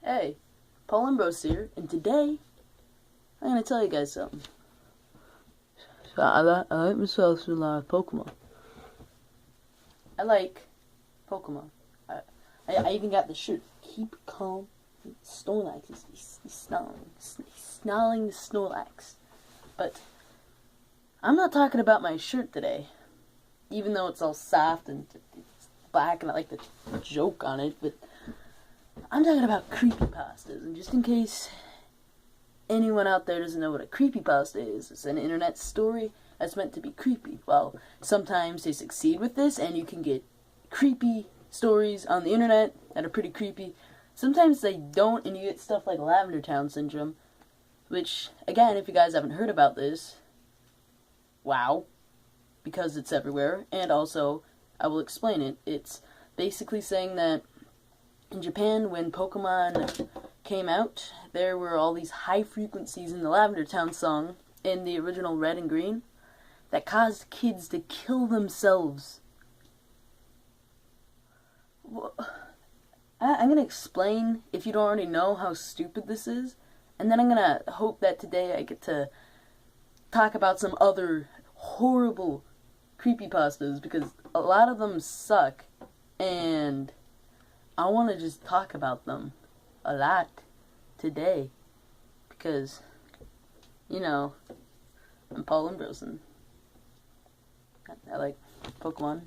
Hey, Paul Ambrose here, and today I'm gonna tell you guys something. So I like myself a lot of Pokemon. I like Pokemon. I even got the shirt. Keep calm, Snorlax. He's snarling the Snorlax. But I'm not talking about my shirt today, even though it's all soft and it's black, and I like the joke on it. But I'm talking about creepypastas, and just in case anyone out there doesn't know what a creepypasta is, it's an internet story that's meant to be creepy. Well, sometimes they succeed with this, and you can get creepy stories on the internet that are pretty creepy. Sometimes they don't, and you get stuff like Lavender Town Syndrome, which, again, if you guys haven't heard about this, wow, because it's everywhere. And also, I will explain it. It's basically saying that in Japan, when Pokemon came out, there were all these high frequencies in the Lavender Town song, in the original Red and Green, that caused kids to kill themselves. I'm going to explain, if you don't already know, how stupid this is, and then I'm going to hope that today I get to talk about some other horrible creepypastas, because a lot of them suck, and I want to just talk about them a lot today, because, you know, I'm Paul Ambrose, and I like Pokemon.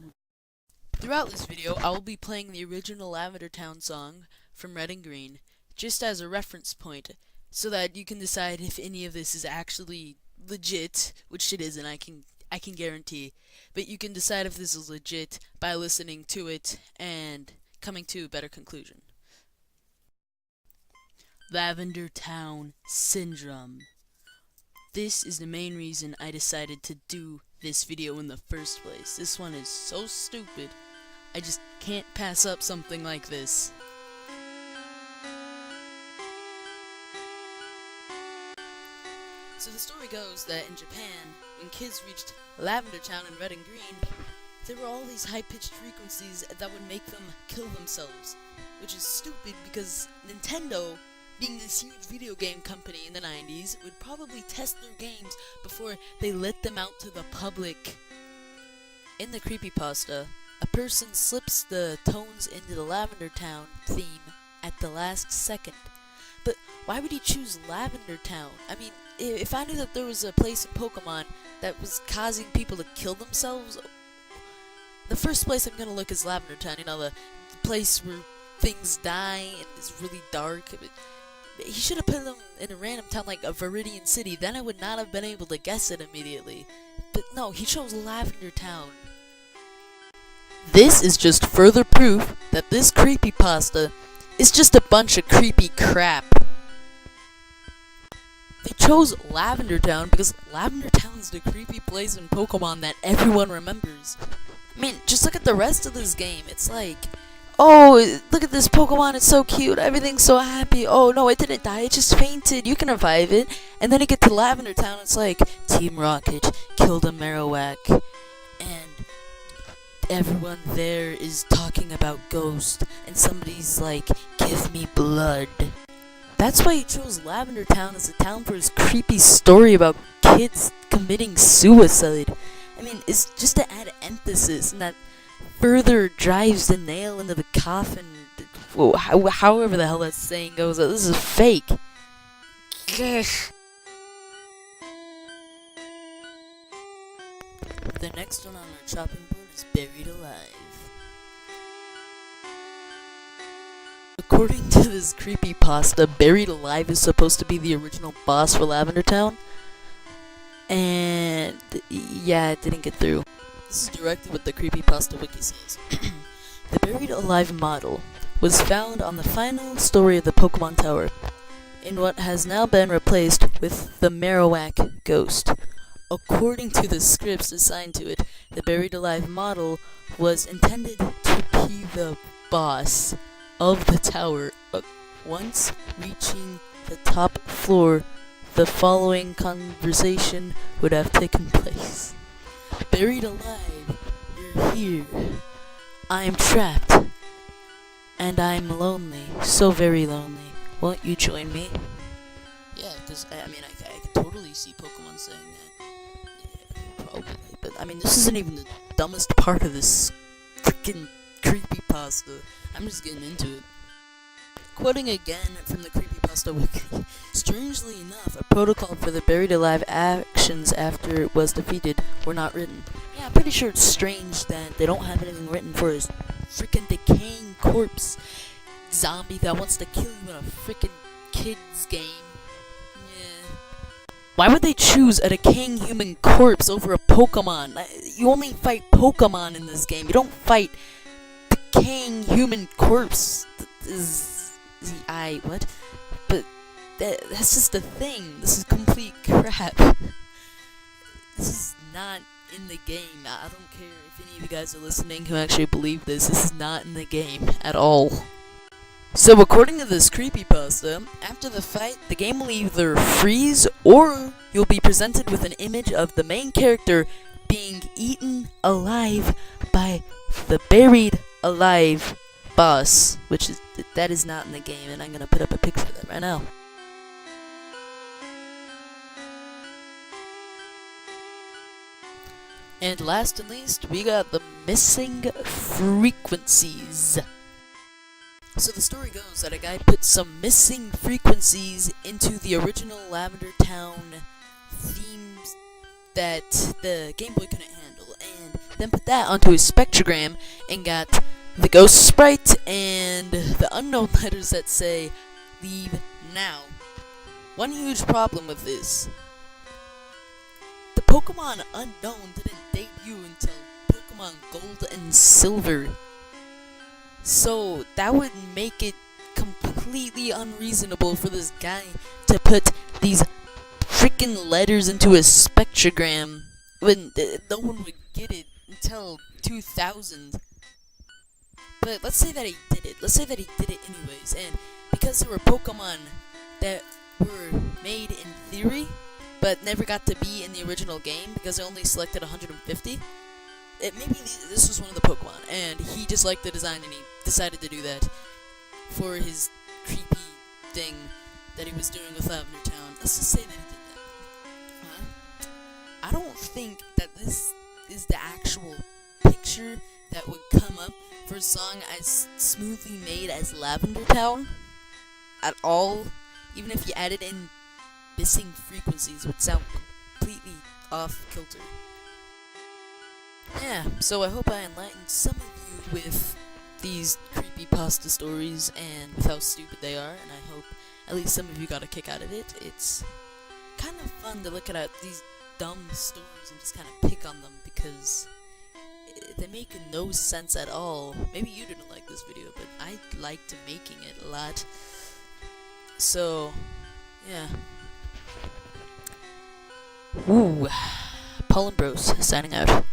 Throughout this video, I will be playing the original Lavender Town song from Red and Green, just as a reference point, so that you can decide if any of this is actually legit, which it isn't, I can guarantee, but you can decide if this is legit by listening to it and coming to a better conclusion. Lavender Town Syndrome. This is the main reason I decided to do this video in the first place. This one is so stupid, I just can't pass up something like this. So the story goes that in Japan, when kids reached Lavender Town in Red and Green, there were all these high-pitched frequencies that would make them kill themselves, which is stupid because Nintendo, being this huge video game company in the 90s, would probably test their games before they let them out to the public. In the creepypasta, a person slips the tones into the Lavender Town theme at the last second. But why would he choose Lavender Town? I mean, if I knew that there was a place in Pokemon that was causing people to kill themselves, the first place I'm gonna look is Lavender Town, you know, the place where things die and is really dark. But he should have put them in a random town like a Viridian City, then I would not have been able to guess it immediately. But no, he chose Lavender Town. This is just further proof that this creepypasta is just a bunch of creepy crap. They chose Lavender Town because Lavender Town is the creepy place in Pokemon that everyone remembers. I mean, just look at the rest of this game. It's like, oh, look at this Pokemon, it's so cute, everything's so happy. Oh no, it didn't die, it just fainted, you can revive it. And then you get to Lavender Town, it's like, Team Rocket killed a Marowak, and everyone there is talking about Ghost, and somebody's like, give me blood. That's why he chose Lavender Town as a town for his creepy story about kids committing suicide. I mean, it's just to add emphasis, and that further drives the nail into the coffin. However the hell that saying goes, this is fake. The next one on our chopping board is Buried Alive. According to this creepypasta, Buried Alive is supposed to be the original boss for Lavender Town. And yeah, it didn't get through. This is directly what the creepypasta wiki says. The Buried Alive model was found on the final story of the Pokemon Tower, in what has now been replaced with the Marowak Ghost. According to the scripts assigned to it, the Buried Alive model was intended to be the boss of the tower. Once reaching the top floor, the following conversation would have taken place. Buried alive, you're here. I'm trapped. And I'm lonely, so very lonely. won't you join me? Yeah, because, I mean, I could totally see Pokemon saying that. Yeah, probably. But, I mean, this isn't even the dumbest part of this freaking creepypasta. I'm just getting into it. Quoting again from the Creepypasta Wiki, strangely enough, a protocol for the buried alive actions after it was defeated were not written. Yeah, I'm pretty sure it's strange that they don't have anything written for his freaking decaying corpse zombie that wants to kill you in a freaking kids game. Yeah. Why would they choose a decaying human corpse over a Pokemon? You only fight Pokemon in this game. You don't fight decaying human corpse. What? But that's just a thing. This is complete crap. This is not in the game. I don't care if any of you guys are listening who actually believe this. This is not in the game at all. So according to this creepypasta, after the fight, the game will either freeze or you'll be presented with an image of the main character being eaten alive by the buried alive boss, that is not in the game, and I'm gonna put up a picture of that right now. And last and least, we got the missing frequencies. So the story goes that a guy put some missing frequencies into the original Lavender Town themes that the Game Boy couldn't handle, and then put that onto his spectrogram and got the ghost sprite and the unknown letters that say leave now. One huge problem with this: the Pokemon Unknown didn't debut until Pokemon Gold and Silver. So that would make it completely unreasonable for this guy to put these freaking letters into his spectrogram when no one would get it until 2000. But let's say that he did it. Let's say that he did it anyways, and because there were Pokemon that were made in theory, but never got to be in the original game because they only selected 150, maybe this was one of the Pokemon, and he just liked the design and he decided to do that for his creepy thing that he was doing with Lavender Town. Let's just say that he did that. I don't think that this is the actual picture that would come up for a song as smoothly made as Lavender Town at all. Even if you added in missing frequencies, would sound completely off kilter. Yeah, so I hope I enlightened some of you with these creepypasta stories and with how stupid they are, and I hope at least some of you got a kick out of it. It's kind of fun to look at these dumb stories and just kind of pick on them because they make no sense at all. Maybe you didn't like this video, but I liked making it a lot. So, yeah. Woo. Paul and Bros signing out.